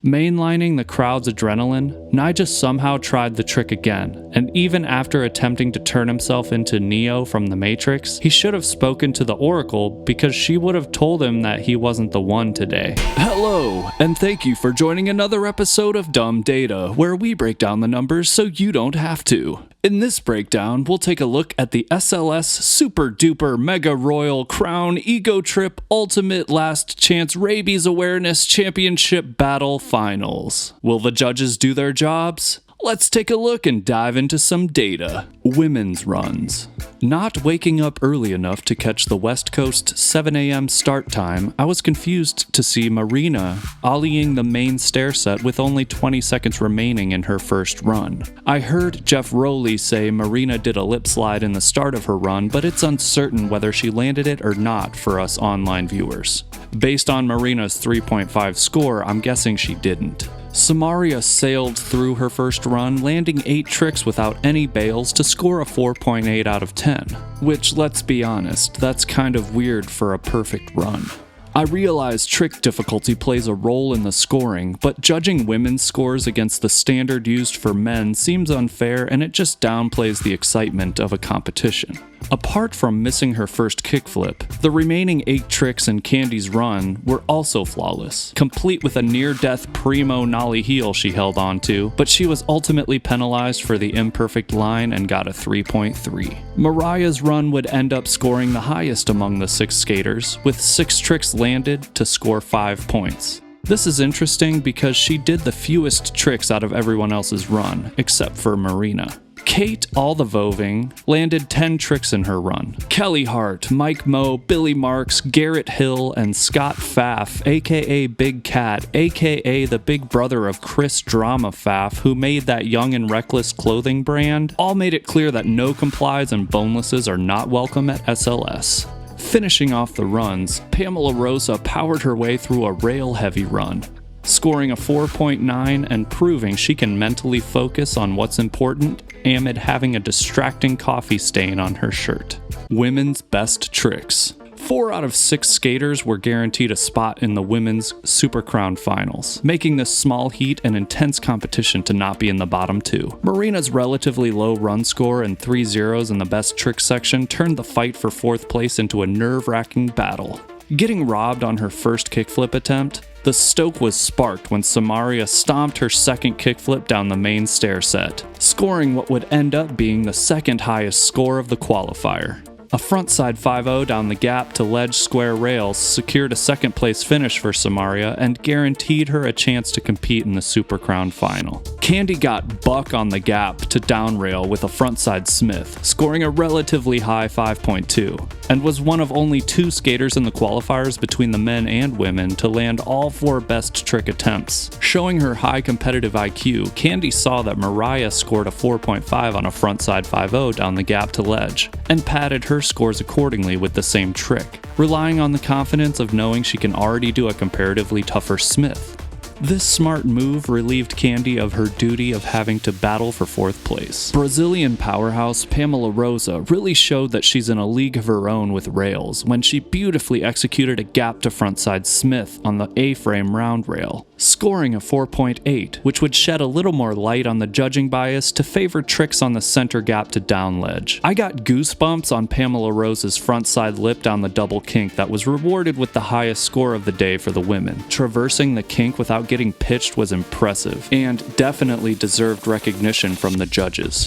Mainlining the crowd's adrenaline, Nigel somehow tried the trick again, and even after attempting to turn himself into Neo from The Matrix, he should have spoken to the Oracle because she would have told him that he wasn't the one today. Hello, and thank you for joining another episode of Dumb Data, where we break down the numbers so you don't have to. In this breakdown, we'll take a look at the SLS Super Duper Mega Royal Crown Ego Trip Ultimate Last Chance Rabies Awareness Championship Battle Finals. Will the judges do their jobs? Let's take a look and dive into some data. Women's runs. Not waking up early enough to catch the West Coast 7 a.m. start time, I was confused to see Marina ollieing the main stair set with only 20 seconds remaining in her first run. I heard Jeff Rowley say Marina did a lip slide in the start of her run, but it's uncertain whether she landed it or not for us online viewers. Based on Marina's 3.5 score, I'm guessing she didn't. Samaria sailed through her first run, landing 8 tricks without any bails to score a 4.8 out of 10, which, let's be honest, that's kind of weird for a perfect run. I realize trick difficulty plays a role in the scoring, but judging women's scores against the standard used for men seems unfair, and it just downplays the excitement of a competition. Apart from missing her first kickflip, the remaining 8 tricks in Candy's run were also flawless, complete with a near-death primo nollie heel she held onto, but she was ultimately penalized for the imperfect line and got a 3.3. Mariah's run would end up scoring the highest among the 6 skaters, with 6 tricks landed to score 5 points. This is interesting because she did the fewest tricks out of everyone else's run, except for Marina. Kate Aldovoving landed 10 tricks in her run. Kelly Hart, Mike Moe, Billy Marks, Garrett Hill, and Scott Pfaff, aka Big Cat, aka the big brother of Chris Drama Pfaff, who made that Young and Reckless clothing brand, all made it clear that no complies and bonelesses are not welcome at SLS. Finishing off the runs, Pamela Rosa powered her way through a rail-heavy run, scoring a 4.9 and proving she can mentally focus on what's important amid having a distracting coffee stain on her shirt. Women's best tricks. 4 out of 6 skaters were guaranteed a spot in the women's Super Crown finals, making this small heat an intense competition to not be in the bottom 2. Marina's relatively low run score and 3 zeros in the best trick section turned the fight for 4th place into a nerve-wracking battle. Getting robbed on her first kickflip attempt, the stoke was sparked when Samaria stomped her second kickflip down the main stair set, scoring what would end up being the second highest score of the qualifier. A frontside 5-0 down the gap to ledge square rails secured a second place finish for Samaria and guaranteed her a chance to compete in the Super Crown final. Candy got buck on the gap to down rail with a frontside Smith, scoring a relatively high 5.2, and was one of only 2 skaters in the qualifiers between the men and women to land all 4 best trick attempts. Showing her high competitive IQ, Candy saw that Mariah scored a 4.5 on a frontside 5-0 down the gap to ledge, and padded her scores accordingly with the same trick, relying on the confidence of knowing she can already do a comparatively tougher Smith. This smart move relieved Candy of her duty of having to battle for 4th place. Brazilian powerhouse Pamela Rosa really showed that she's in a league of her own with rails when she beautifully executed a gap to frontside Smith on the A-frame round rail, scoring a 4.8, which would shed a little more light on the judging bias to favor tricks on the center gap to down ledge. I got goosebumps on Pamela Rosa's frontside lip down the double kink that was rewarded with the highest score of the day for the women. Traversing the kink without getting pitched was impressive, and definitely deserved recognition from the judges.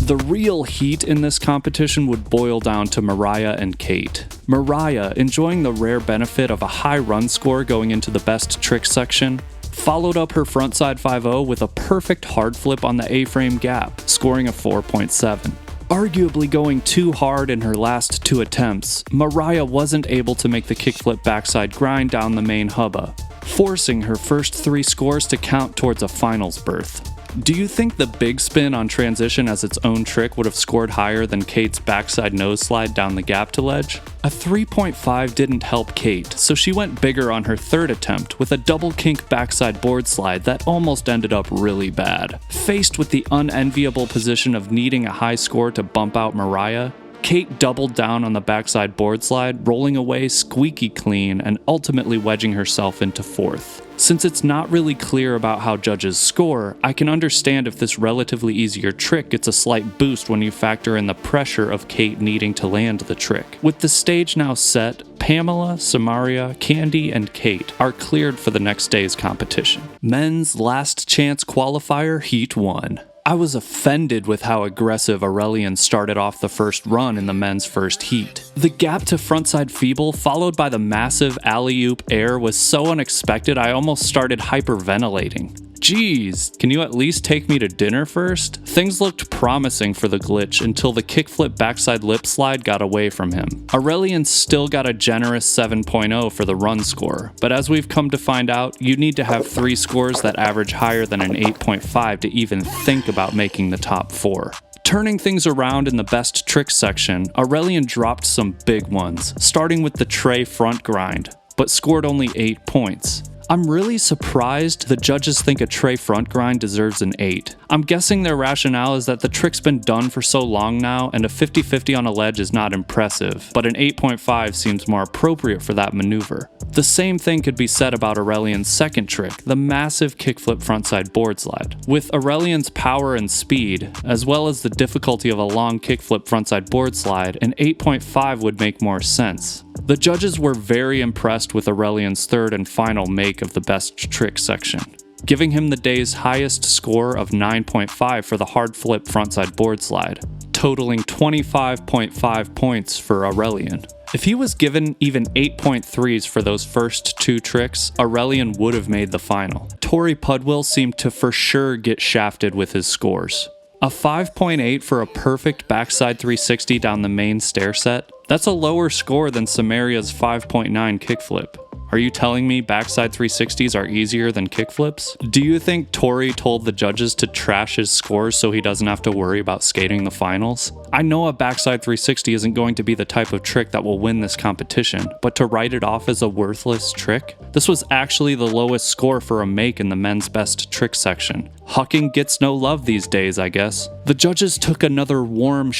The real heat in this competition would boil down to Mariah and Kate. Mariah, enjoying the rare benefit of a high run score going into the best trick section, followed up her frontside 5-0 with a perfect hard flip on the A-frame gap, scoring a 4.7. Arguably going too hard in her last 2 attempts, Mariah wasn't able to make the kickflip backside grind down the main hubba, forcing her first 3 scores to count towards a finals berth. Do you think the big spin on transition as its own trick would have scored higher than Kate's backside nose slide down the gap to ledge? A 3.5 didn't help Kate, so she went bigger on her 3rd attempt with a double kink backside board slide that almost ended up really bad. Faced with the unenviable position of needing a high score to bump out Mariah, Kate doubled down on the backside board slide, rolling away squeaky clean and ultimately wedging herself into 4th. Since it's not really clear about how judges score, I can understand if this relatively easier trick gets a slight boost when you factor in the pressure of Kate needing to land the trick. With the stage now set, Pamela, Samaria, Candy, and Kate are cleared for the next day's competition. Men's Last Chance Qualifier Heat 1. I was offended with how aggressive Aurelian started off the first run in the men's first heat. The gap to frontside feeble followed by the massive alley-oop air was so unexpected I almost started hyperventilating. Jeez, can you at least take me to dinner first? Things looked promising for the glitch until the kickflip backside lip slide got away from him. Aurelian still got a generous 7.0 for the run score, but as we've come to find out, you need to have 3 scores that average higher than an 8.5 to even think about making the top 4. Turning things around in the best tricks section, Aurelian dropped some big ones, starting with the tray front grind, but scored only 8 points. I'm really surprised the judges think a tray front grind deserves an 8. I'm guessing their rationale is that the trick's been done for so long now and a 50-50 on a ledge is not impressive, but an 8.5 seems more appropriate for that maneuver. The same thing could be said about Aurelian's second trick, the massive kickflip frontside board slide. With Aurelian's power and speed, as well as the difficulty of a long kickflip frontside board slide, an 8.5 would make more sense. The judges were very impressed with Aurelian's third and final make of the best trick section, giving him the day's highest score of 9.5 for the hard flip frontside board slide, totaling 25.5 points for Aurelian. If he was given even 8.3s for those first 2 tricks, Aurelian would have made the final. Tori Pudwill seemed to for sure get shafted with his scores. A 5.8 for a perfect backside 360 down the main stair set? That's a lower score than Samaria's 5.9 kickflip. Are you telling me backside 360s are easier than kickflips? Do you think Tori told the judges to trash his scores so he doesn't have to worry about skating the finals? I know a backside 360 isn't going to be the type of trick that will win this competition, but to write it off as a worthless trick? This was actually the lowest score for a make in the men's best trick section. Hucking gets no love these days, I guess. The judges took another warm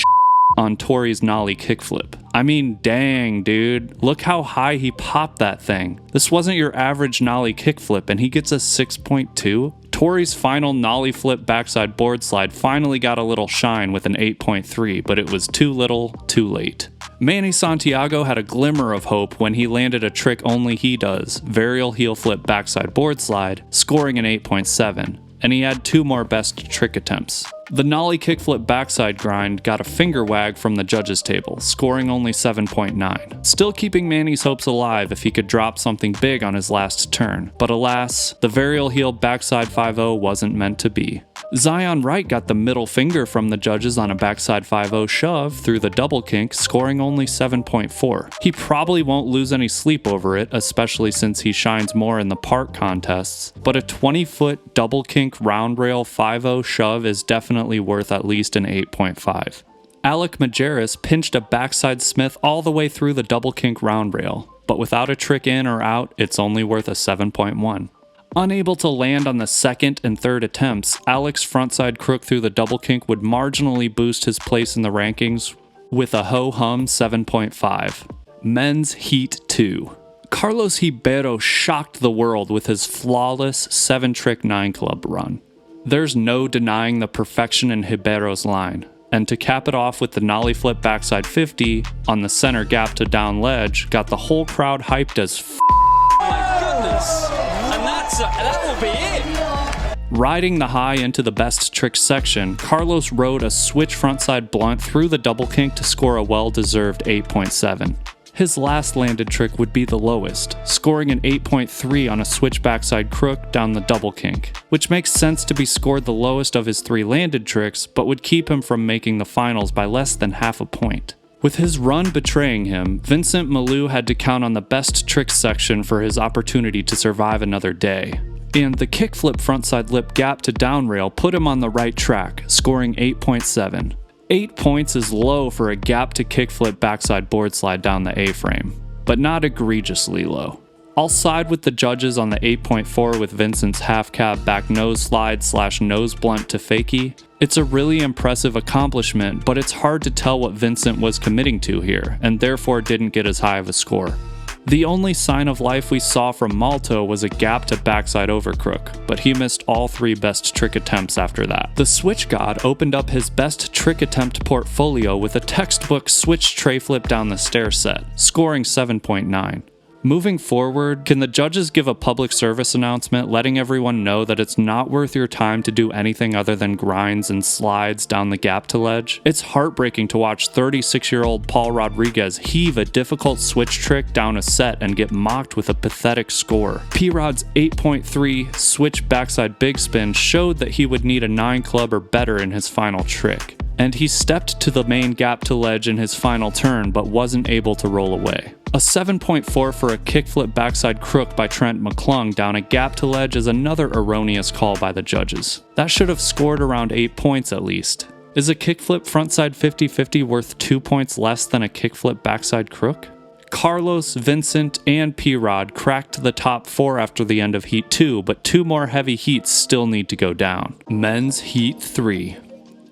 on Tori's nollie kickflip. I mean, dang, dude. Look how high he popped that thing. This wasn't your average nollie kickflip, and he gets a 6.2? Tori's final nollie flip backside board slide finally got a little shine with an 8.3, but it was too little, too late. Manny Santiago had a glimmer of hope when he landed a trick only he does, varial heel flip backside board slide, scoring an 8.7. And he had 2 more best trick attempts. The nollie kickflip backside grind got a finger wag from the judges table, scoring only 7.9. Still keeping Manny's hopes alive if he could drop something big on his last turn, but alas, the varial heel backside 5.0 wasn't meant to be. Zion Wright got the middle finger from the judges on a backside 5.0 shove through the double kink, scoring only 7.4. He probably won't lose any sleep over it, especially since he shines more in the park contests, but a 20-foot double kink round rail 5.0 shove is definitely worth at least an 8.5. Alec Majerus pinched a backside Smith all the way through the double kink round rail, but without a trick in or out, it's only worth a 7.1. Unable to land on the second and third attempts, Alec's frontside crook through the double kink would marginally boost his place in the rankings with a ho-hum 7.5. Men's Heat 2. Carlos Ribeiro shocked the world with his flawless 7-trick 9-club run. There's no denying the perfection in Ribeiro's line, and to cap it off with the nollie flip backside 50 on the center gap to down ledge got the whole crowd hyped as Oh my goodness! That will be it! Riding the high into the best trick section, Carlos rode a switch frontside blunt through the double kink to score a well-deserved 8.7. His last landed trick would be the lowest, scoring an 8.3 on a switch backside crook down the double kink, which makes sense to be scored the lowest of his 3 landed tricks, but would keep him from making the finals by less than half a point. With his run betraying him, Vincent Malou had to count on the best tricks section for his opportunity to survive another day. And the kickflip frontside lip gap to down rail put him on the right track, scoring 8.7. 8 points is low for a gap to kickflip backside board slide down the A-frame, but not egregiously low. I'll side with the judges on the 8.4 with Vincent's half cab back nose slide / nose blunt to fakie. It's a really impressive accomplishment, but it's hard to tell what Vincent was committing to here, and therefore didn't get as high of a score. The only sign of life we saw from Malto was a gap to backside overcrook, but he missed all 3 best trick attempts after that. The Switch God opened up his best trick attempt portfolio with a textbook switch tray flip down the stair set, scoring 7.9. Moving forward, can the judges give a public service announcement letting everyone know that it's not worth your time to do anything other than grinds and slides down the gap to ledge? It's heartbreaking to watch 36-year-old Paul Rodriguez heave a difficult switch trick down a set and get mocked with a pathetic score. P-Rod's 8.3 switch backside big spin showed that he would need a 9 club or better in his final trick. And he stepped to the main gap to ledge in his final turn but wasn't able to roll away. A 7.4 for a kickflip backside crook by Trent McClung down a gap to ledge is another erroneous call by the judges. That should have scored around 8 points at least. Is a kickflip frontside 50-50 worth 2 points less than a kickflip backside crook? Carlos, Vincent, and P-Rod cracked the top 4 after the end of Heat 2, but 2 more heavy heats still need to go down. Men's Heat 3.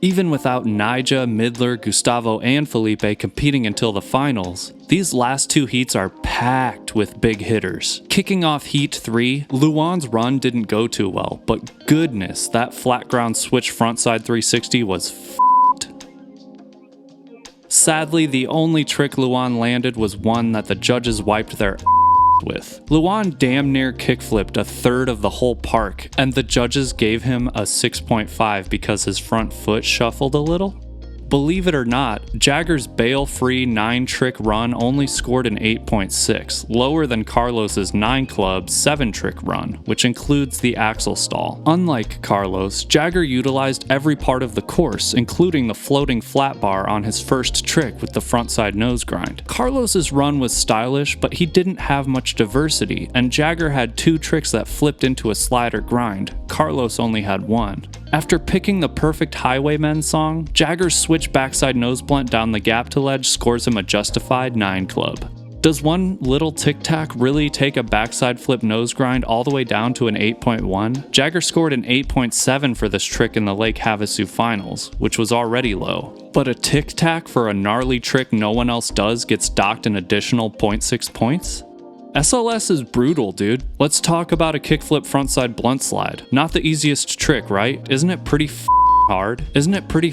Even without Nyjah, Midler, Gustavo, and Felipe competing until the finals, these last 2 heats are packed with big hitters. Kicking off Heat 3, Luan's run didn't go too well, but goodness, that flat ground switch frontside 360 was f***ed. Sadly, the only trick Luan landed was one that the judges wiped their with. Luan damn near kickflipped a third of the whole park, and the judges gave him a 6.5 because his front foot shuffled a little? Believe it or not, Jagger's bail-free 9-trick run only scored an 8.6, lower than Carlos's 9-club 7-trick run, which includes the axle stall. Unlike Carlos, Jagger utilized every part of the course, including the floating flat bar on his first trick with the frontside nose grind. Carlos's run was stylish, but he didn't have much diversity, and Jagger had 2 tricks that flipped into a slider grind. Carlos only had 1. After picking the perfect Highwaymen song, Jagger's switch backside nose blunt down the gap to ledge scores him a justified 9 club. Does one little tic-tac really take a backside flip nose grind all the way down to an 8.1? Jagger scored an 8.7 for this trick in the Lake Havasu finals, which was already low. But a tic-tac for a gnarly trick no one else does gets docked an additional 0.6 points? SLS is brutal, dude. Let's talk about a kickflip frontside blunt slide. Not the easiest trick, right? Isn't it pretty hard? Isn't it pretty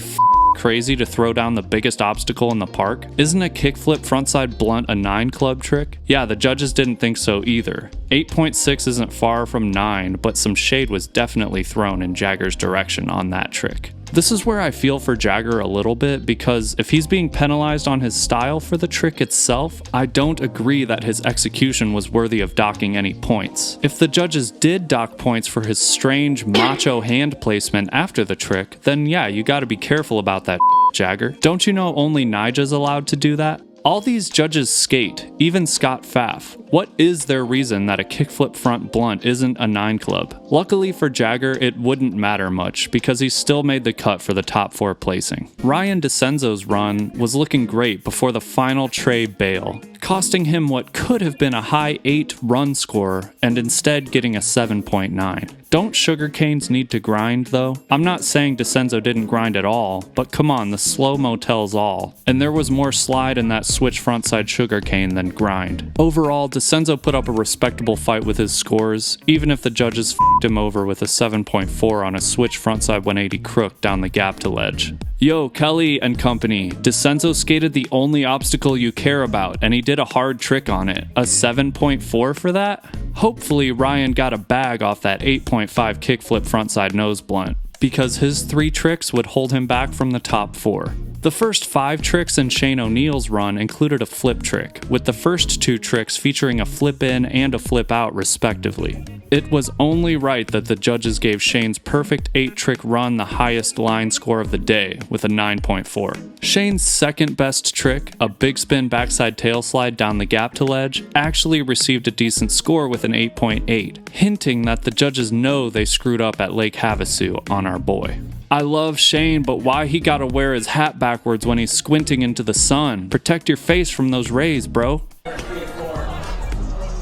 crazy to throw down the biggest obstacle in the park? Isn't a kickflip frontside blunt a 9 club trick? Yeah, the judges didn't think so either. 8.6 isn't far from 9, but some shade was definitely thrown in Jagger's direction on that trick. This is where I feel for Jagger a little bit, because if he's being penalized on his style for the trick itself, I don't agree that his execution was worthy of docking any points. If the judges did dock points for his strange macho hand placement after the trick, then yeah, you gotta be careful about that, Jagger. Don't you know only Nyjah's allowed to do that? All these judges skate, even Scott Pfaff. What is their reason that a kickflip front blunt isn't a 9 club? Luckily for Jagger, it wouldn't matter much because he still made the cut for the top 4 placing. Ryan DeCenzo's run was looking great before the final tray bail, costing him what could have been a high 8 run score and instead getting a 7.9. Don't sugarcanes need to grind though? I'm not saying DeCenzo didn't grind at all, but come on, the slow-mo tells all. And there was more slide in that switch frontside sugarcane than grind. Overall, DeCenzo put up a respectable fight with his scores, even if the judges f***ed him over with a 7.4 on a switch frontside 180 crook down the gap to ledge. Yo, Kelly and company, DeCenzo skated the only obstacle you care about, and he did a hard trick on it. A 7.4 for that? Hopefully Ryan got a bag off that 8.5 kickflip frontside nose blunt, because his 3 tricks would hold him back from the top 4. The first 5 tricks in Shane O'Neill's run included a flip trick, with the first 2 tricks featuring a flip in and a flip out respectively. It was only right that the judges gave Shane's perfect 8-trick run the highest line score of the day, with a 9.4. Shane's second best trick, a big spin backside tail slide down the gap to ledge, actually received a decent score with an 8.8, hinting that the judges know they screwed up at Lake Havasu on our boy. I love Shane, but why he gotta wear his hat backwards when he's squinting into the sun? Protect your face from those rays, bro.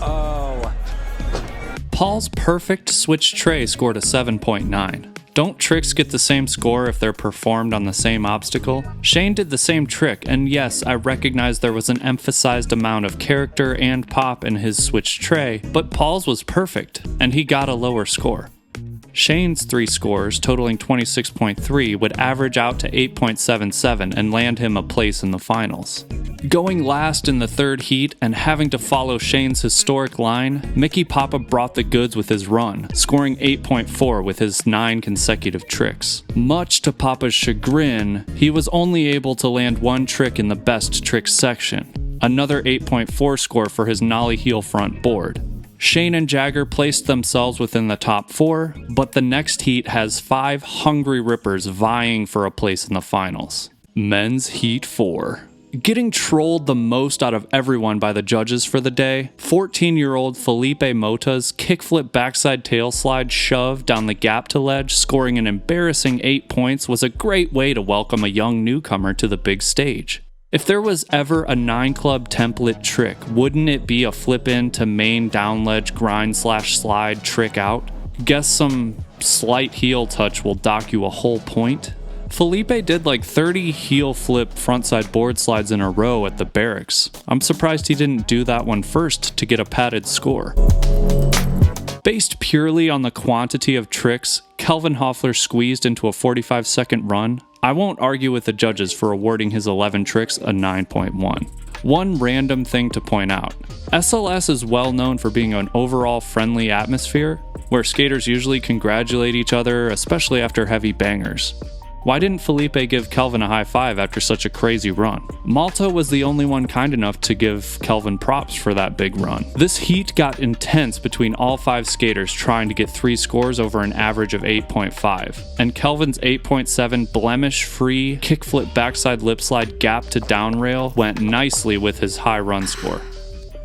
Oh, Paul's perfect switch tray scored a 7.9. Don't tricks get the same score if they're performed on the same obstacle? Shane did the same trick, and yes, I recognize there was an emphasized amount of character and pop in his switch tray, but Paul's was perfect, and he got a lower score. Shane's 3 scores, totaling 26.3, would average out to 8.77 and land him a place in the finals. Going last in the third heat and having to follow Shane's historic line, Mickey Papa brought the goods with his run, scoring 8.4 with his 9 consecutive tricks. Much to Papa's chagrin, he was only able to land 1 trick in the best tricks section, another 8.4 score for his nollie heel front board. Shane and Jagger placed themselves within the top 4, but the next heat has 5 hungry rippers vying for a place in the finals. Men's Heat 4. Getting trolled the most out of everyone by the judges for the day, 14-year-old Felipe Mota's kickflip backside tail slide shove down the gap to ledge, scoring an embarrassing 8 points, was a great way to welcome a young newcomer to the big stage. If there was ever a 9-club template trick, wouldn't it be a flip in to main down ledge grind/slide trick out? Guess some slight heel touch will dock you a whole point? Felipe did like 30 heel flip frontside board slides in a row at the barracks. I'm surprised he didn't do that one first to get a padded score. Based purely on the quantity of tricks Kelvin Hoffler squeezed into a 45-second run, I won't argue with the judges for awarding his 11 tricks a 9.1. One random thing to point out. SLS is well known for being an overall friendly atmosphere, where skaters usually congratulate each other, especially after heavy bangers. Why didn't Felipe give Kelvin a high five after such a crazy run? Malta was the only one kind enough to give Kelvin props for that big run. This heat got intense between all 5 skaters trying to get 3 scores over an average of 8.5, and Kelvin's 8.7 blemish-free kickflip backside lip slide gap to down rail went nicely with his high run score.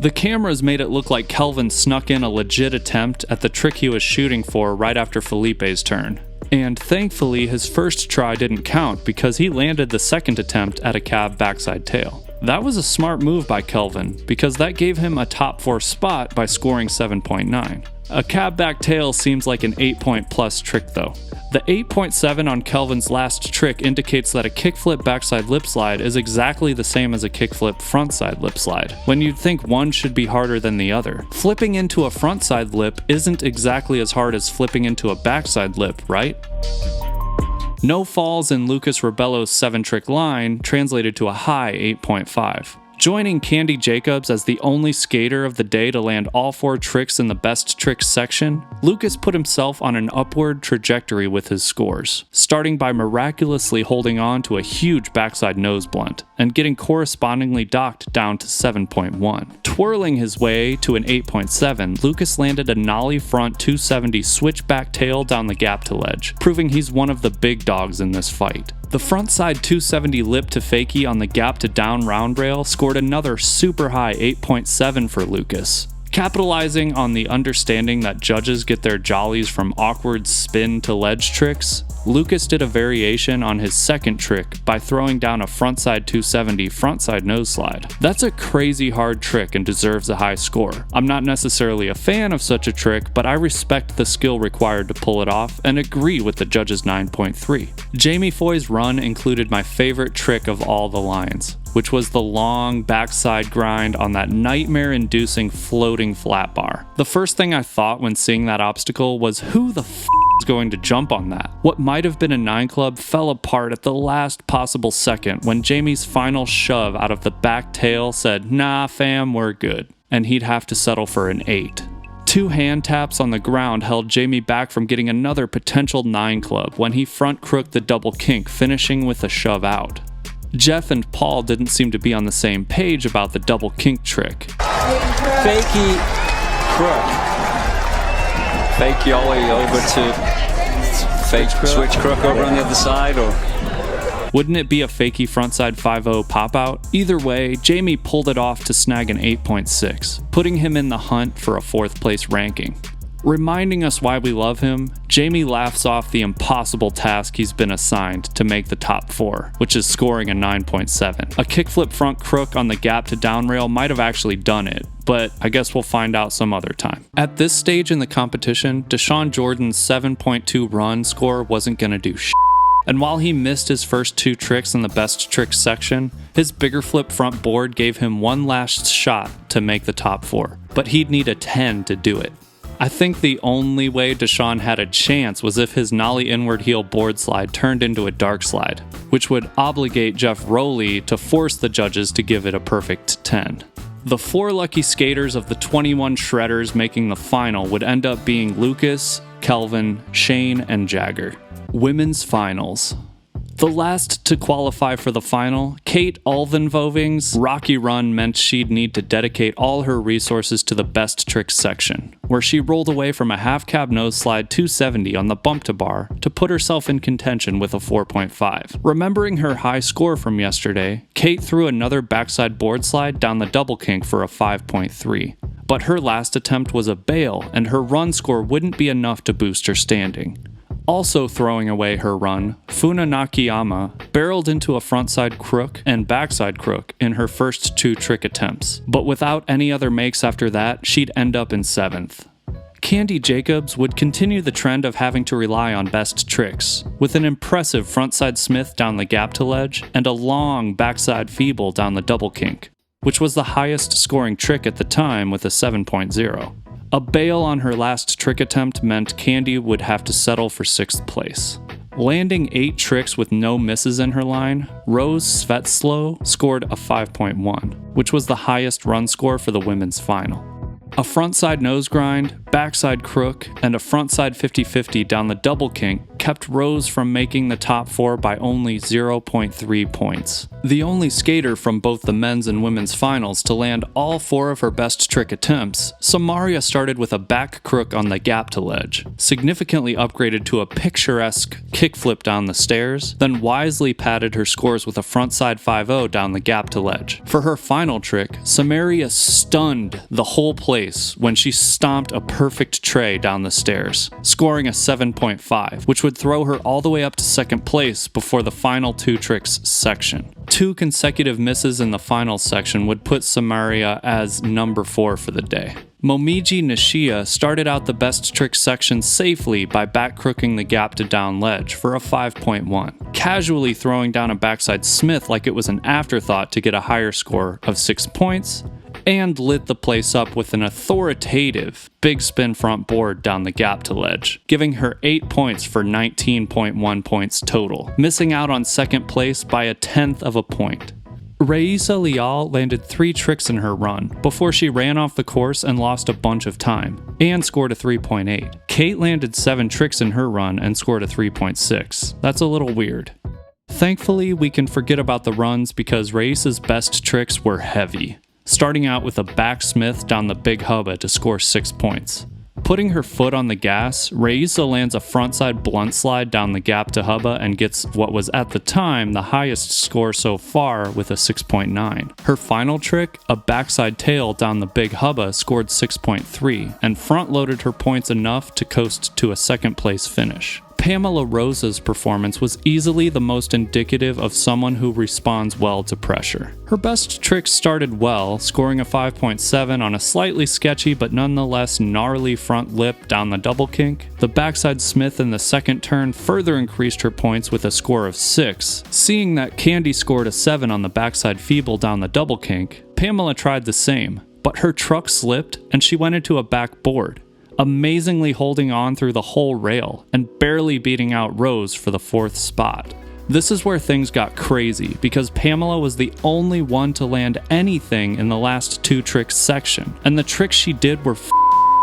The cameras made it look like Kelvin snuck in a legit attempt at the trick he was shooting for right after Felipe's turn. And thankfully, his first try didn't count because he landed the second attempt at a cab backside tail. That was a smart move by Kelvin because that gave him a top 4 spot by scoring 7.9. A cab back tail seems like an 8-point plus trick though. The 8.7 on Kelvin's last trick indicates that a kickflip backside lip slide is exactly the same as a kickflip frontside lip slide, when you'd think one should be harder than the other. Flipping into a frontside lip isn't exactly as hard as flipping into a backside lip, right? No falls in Lucas Rebello's 7-trick line translated to a high 8.5. Joining Candy Jacobs as the only skater of the day to land all 4 tricks in the best tricks section, Lucas put himself on an upward trajectory with his scores, starting by miraculously holding on to a huge backside nose blunt, and getting correspondingly docked down to 7.1. Twirling his way to an 8.7, Lucas landed a nollie front 270 switchback tail down the gap to ledge, proving he's one of the big dogs in this fight. The frontside 270 lip to fakie on the gap to down round rail scored another super high 8.7 for Lucas. Capitalizing on the understanding that judges get their jollies from awkward spin to ledge tricks, Lucas did a variation on his second trick by throwing down a frontside 270 frontside nose slide. That's a crazy hard trick and deserves a high score. I'm not necessarily a fan of such a trick, but I respect the skill required to pull it off and agree with the judge's 9.3. Jamie Foy's run included my favorite trick of all the lines, which was the long backside grind on that nightmare-inducing floating flat bar. The first thing I thought when seeing that obstacle was, who the f*** is going to jump on that? What might have been a 9-club fell apart at the last possible second when Jamie's final shove out of the back tail said, nah fam, we're good, and he'd have to settle for an 8. 2 hand taps on the ground held Jamie back from getting another potential 9-club when he front crooked the double kink, finishing with a shove out. Jeff and Paul didn't seem to be on the same page about the double kink trick. Fakey crook. Fakey ollie over to fake switch crook over on the other side, or wouldn't it be a fakey frontside 5-0 pop out? Either way, Jamie pulled it off to snag an 8.6, putting him in the hunt for a 4th place ranking. Reminding us why we love him, Jamie laughs off the impossible task he's been assigned to make the top 4, which is scoring a 9.7. A kickflip front crook on the gap to down rail might have actually done it, but I guess we'll find out some other time. At this stage in the competition, Deshaun Jordan's 7.2 run score wasn't gonna do shit. And while he missed his first 2 tricks in the best tricks section, his bigger flip front board gave him one last shot to make the top 4, but he'd need a 10 to do it. I think the only way Deshaun had a chance was if his nollie inward heel board slide turned into a dark slide, which would obligate Jeff Rowley to force the judges to give it a perfect 10. The 4 lucky skaters of the 21 shredders making the final would end up being Lucas, Kelvin, Shane, and Jagger. Women's finals. The last to qualify for the final, Kate Alvenvoving's rocky run meant she'd need to dedicate all her resources to the best tricks section, where she rolled away from a half cab nose slide 270 on the bump to bar to put herself in contention with a 4.5. Remembering her high score from yesterday, Kate threw another backside board slide down the double kink for a 5.3. But her last attempt was a bail, and her run score wouldn't be enough to boost her standing. Also throwing away her run, Funa Nakayama barreled into a frontside crook and backside crook in her first 2 trick attempts, but without any other makes after that, she'd end up in 7th. Candy Jacobs would continue the trend of having to rely on best tricks, with an impressive frontside Smith down the gap to ledge and a long backside feeble down the double kink, which was the highest scoring trick at the time with a 7.0. A bail on her last trick attempt meant Candy would have to settle for 6th place. Landing 8 tricks with no misses in her line, Rose Svetslo scored a 5.1, which was the highest run score for the women's final. A frontside nose grind, backside crook, and a frontside 50-50 down the double kink kept Rose from making the top 4 by only 0.3 points. The only skater from both the men's and women's finals to land all 4 of her best trick attempts, Samaria started with a back crook on the gap to ledge, significantly upgraded to a picturesque kickflip down the stairs, then wisely padded her scores with a frontside 5-0 down the gap to ledge. For her final trick, Samaria stunned the whole place when she stomped a perfect tray down the stairs, scoring a 7.5, which would throw her all the way up to 2nd place before the final 2 tricks section. 2 consecutive misses in the final section would put Samaria as number 4 for the day. Momiji Nishia started out the best trick section safely by back crooking the gap to down ledge for a 5.1, casually throwing down a backside Smith like it was an afterthought to get a higher score of 6 points, and lit the place up with an authoritative big spin front board down the gap to ledge, giving her 8 points for 19.1 points total, missing out on 2nd place by a 1/10 of a point. Raisa Leal landed 3 tricks in her run before she ran off the course and lost a bunch of time, and scored a 3.8. Kate landed 7 tricks in her run and scored a 3.6. That's a little weird. Thankfully, we can forget about the runs because Raisa's best tricks were heavy, starting out with a back Smith down the big hubba to score 6 points. Putting her foot on the gas, Raisa lands a frontside blunt slide down the gap to hubba and gets what was at the time the highest score so far with a 6.9. Her final trick, a backside tail down the big hubba, scored 6.3 and front-loaded her points enough to coast to a 2nd place finish. Pamela Rosa's performance was easily the most indicative of someone who responds well to pressure. Her best trick started well, scoring a 5.7 on a slightly sketchy but nonetheless gnarly front lip down the double kink. The backside Smith in the 2nd turn further increased her points with a score of 6. Seeing that Candy scored a 7 on the backside feeble down the double kink, Pamela tried the same, but her truck slipped and she went into a back board, amazingly holding on through the whole rail and barely beating out Rose for the 4th spot. This is where things got crazy because Pamela was the only one to land anything in the last 2 tricks section, and the tricks she did were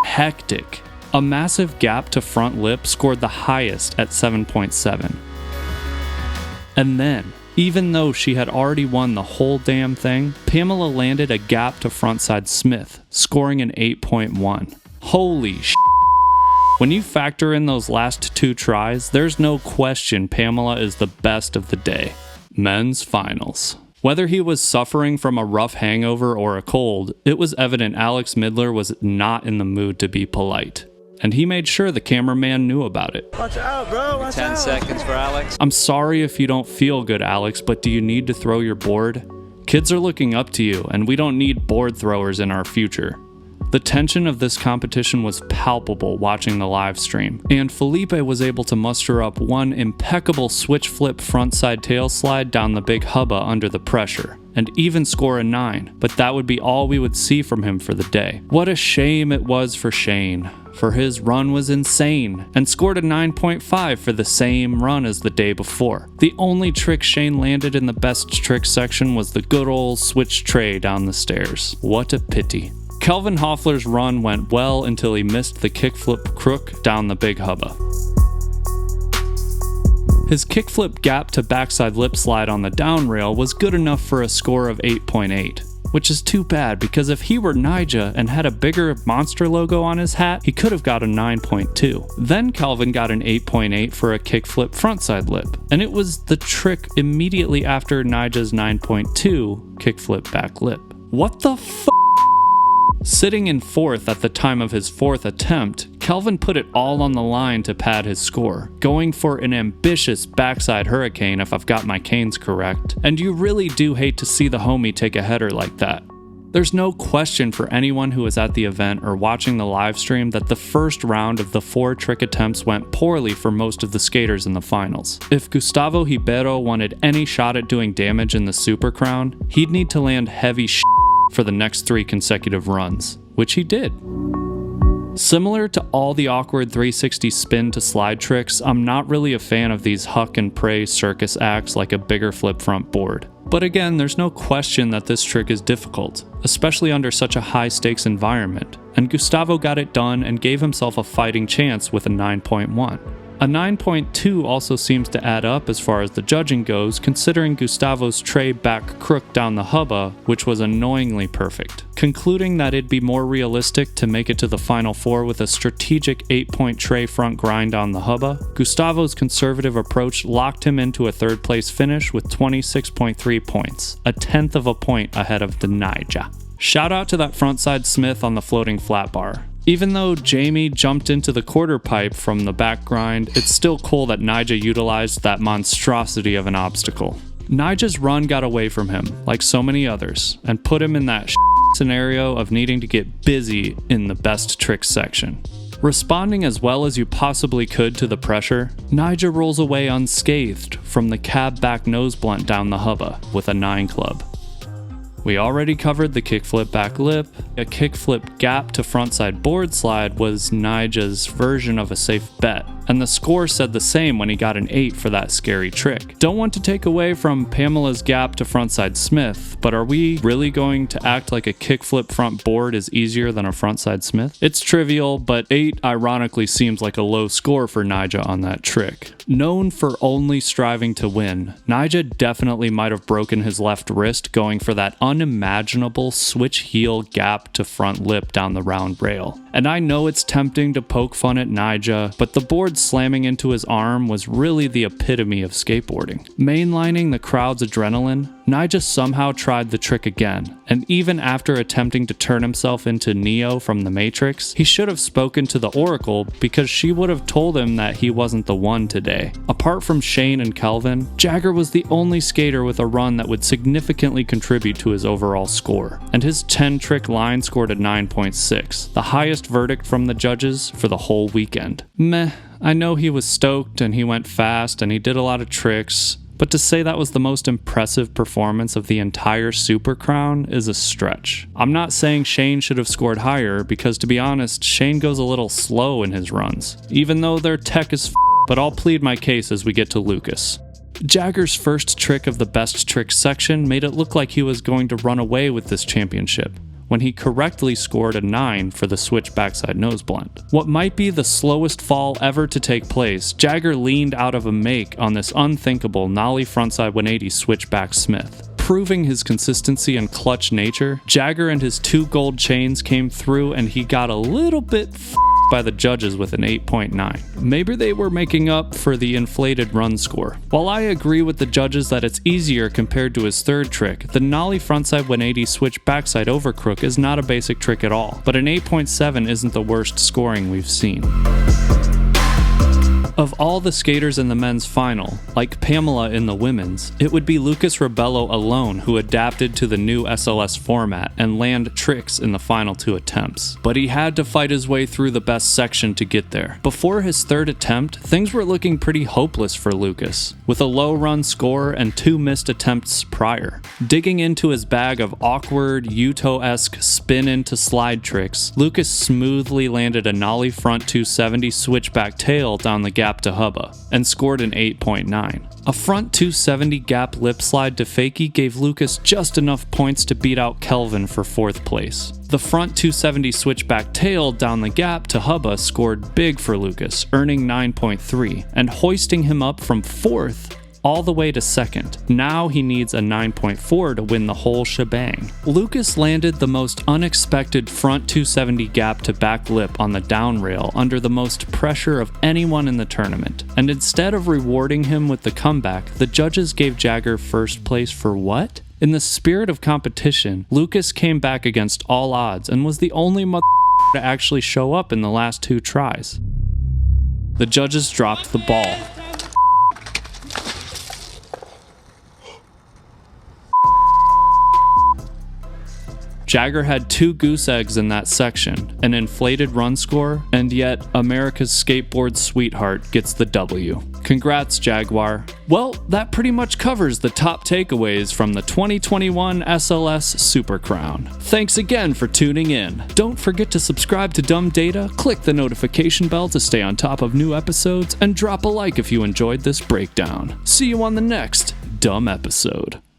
hectic. A massive gap to front lip scored the highest at 7.7. And then, even though she had already won the whole damn thing, Pamela landed a gap to frontside Smith, scoring an 8.1. Holy sh**. When you factor in those last 2 tries, there's no question Pamela is the best of the day. Men's finals. Whether he was suffering from a rough hangover or a cold, it was evident Alex Midler was not in the mood to be polite. and he made sure the cameraman knew about it. Watch out, bro. Watch 10 out. seconds for Alex. I'm sorry if you don't feel good, Alex, but do you need to throw your board? Kids are looking up to you, and we don't need board throwers in our future. The tension of this competition was palpable watching the live stream, and Felipe was able to muster up one impeccable switch flip frontside tail slide down the big hubba under the pressure, and even score a 9, but that would be all we would see from him for the day. What a shame it was for Shane, for his run was insane, and scored a 9.5 for the same run as the day before. The only trick Shane landed in the best trick section was the good old switch tray down the stairs. What a pity. Kelvin Hoffler's run went well until he missed the kickflip crook down the big hubba. His kickflip gap to backside lip slide on the down rail was good enough for a score of 8.8, which is too bad because if he were Nyjah and had a bigger monster logo on his hat, he could have got a 9.2. Then Kelvin got an 8.8 for a kickflip frontside lip, and it was the trick immediately after Nyjah's 9.2 kickflip back lip. What the f***? Sitting in 4th at the time of his 4th attempt, Kelvin put it all on the line to pad his score, going for an ambitious backside hurricane if I've got my canes correct, and you really do hate to see the homie take a header like that. There's no question for anyone who was at the event or watching the live stream that the first round of the 4 trick attempts went poorly for most of the skaters in the finals. If Gustavo Ribeiro wanted any shot at doing damage in the Super Crown, he'd need to land heavy for the next 3 consecutive runs, which he did. Similar to all the awkward 360 spin to slide tricks, I'm not really a fan of these huck and pray circus acts like a bigger flip front board. But again, there's no question that this trick is difficult, especially under such a high stakes environment, and Gustavo got it done and gave himself a fighting chance with a 9.1. A 9.2 also seems to add up as far as the judging goes, considering Gustavo's tray back crook down the hubba, which was annoyingly perfect. Concluding that it'd be more realistic to make it to the final 4 with a strategic 8-point tray front grind on the hubba, Gustavo's conservative approach locked him into a 3rd place finish with 26.3 points, a 1/10 of a point ahead of the Nyjah. Shout out to that frontside Smith on the floating flat bar. Even though Jamie jumped into the quarter pipe from the back grind, it's still cool that Nyjah utilized that monstrosity of an obstacle. Nyjah's run got away from him, like so many others, and put him in that scenario of needing to get busy in the best trick section. Responding as well as you possibly could to the pressure, Nyjah rolls away unscathed from the cab back nose blunt down the hubba with a 9 club. We already covered the kickflip back lip. A kickflip gap to frontside board slide was Nyjah's version of a safe bet, and the score said the same when he got an 8 for that scary trick. Don't want to take away from Pamela's gap to frontside Smith, but are we really going to act like a kickflip front board is easier than a frontside Smith? It's trivial, but 8 ironically seems like a low score for Nyjah on that trick. Known for only striving to win, Nyjah definitely might have broken his left wrist going for that unimaginable switch heel gap to front lip down the round rail. And I know it's tempting to poke fun at Nyjah, but the board slamming into his arm was really the epitome of skateboarding. Mainlining the crowd's adrenaline, Nyjah somehow tried the trick again, and even after attempting to turn himself into Neo from the Matrix, he should have spoken to the Oracle because she would have told him that he wasn't the one today. Apart from Shane and Kelvin, Jagger was the only skater with a run that would significantly contribute to his overall score, and his 10-trick line scored a 9.6, the highest verdict from the judges for the whole weekend. Meh, I know he was stoked and he went fast and he did a lot of tricks, but to say that was the most impressive performance of the entire Super Crown is a stretch. I'm not saying Shane should have scored higher because, to be honest, Shane goes a little slow in his runs, even though their tech is but I'll plead my case as we get to Lucas. Jagger's first trick of the best trick section made it look like he was going to run away with this championship, when he correctly scored a 9 for the switch backside nose blunt. What might be the slowest fall ever to take place, Jagger leaned out of a make on this unthinkable nollie frontside 180 switch back Smith. Proving his consistency and clutch nature, Jagger and his 2 gold chains came through and he got a little bit by the judges with an 8.9. Maybe they were making up for the inflated run score. While I agree with the judges that it's easier compared to his third trick, the nollie frontside 180 switch backside overcrook is not a basic trick at all, but an 8.7 isn't the worst scoring we've seen. Of all the skaters in the men's final, like Pamela in the women's, it would be Lucas Rebello alone who adapted to the new SLS format and land tricks in the final 2 attempts. But he had to fight his way through the best section to get there. Before his third attempt, things were looking pretty hopeless for Lucas, with a low run score and 2 missed attempts prior. Digging into his bag of awkward, Yuto-esque spin into slide tricks, Lucas smoothly landed a nollie front 270 switchback tail down the gap to Hubba, and scored an 8.9. A front 270 gap lip slide to fakie gave Lucas just enough points to beat out Kelvin for 4th place. The front 270 switchback tail down the gap to Hubba scored big for Lucas, earning 9.3, and hoisting him up from 4th all the way to 2nd. Now he needs a 9.4 to win the whole shebang. Lucas landed the most unexpected front 270 gap to back lip on the down rail under the most pressure of anyone in the tournament. And instead of rewarding him with the comeback, the judges gave Jagger 1st place for what? In the spirit of competition, Lucas came back against all odds and was the only to actually show up in the last 2 tries. The judges dropped the ball. Jagger had 2 goose eggs in that section, an inflated run score, and yet America's skateboard sweetheart gets the W. Congrats, Jaguar. Well, that pretty much covers the top takeaways from the 2021 SLS Super Crown. Thanks again for tuning in. Don't forget to subscribe to Dumb Data, click the notification bell to stay on top of new episodes, and drop a like if you enjoyed this breakdown. See you on the next dumb episode.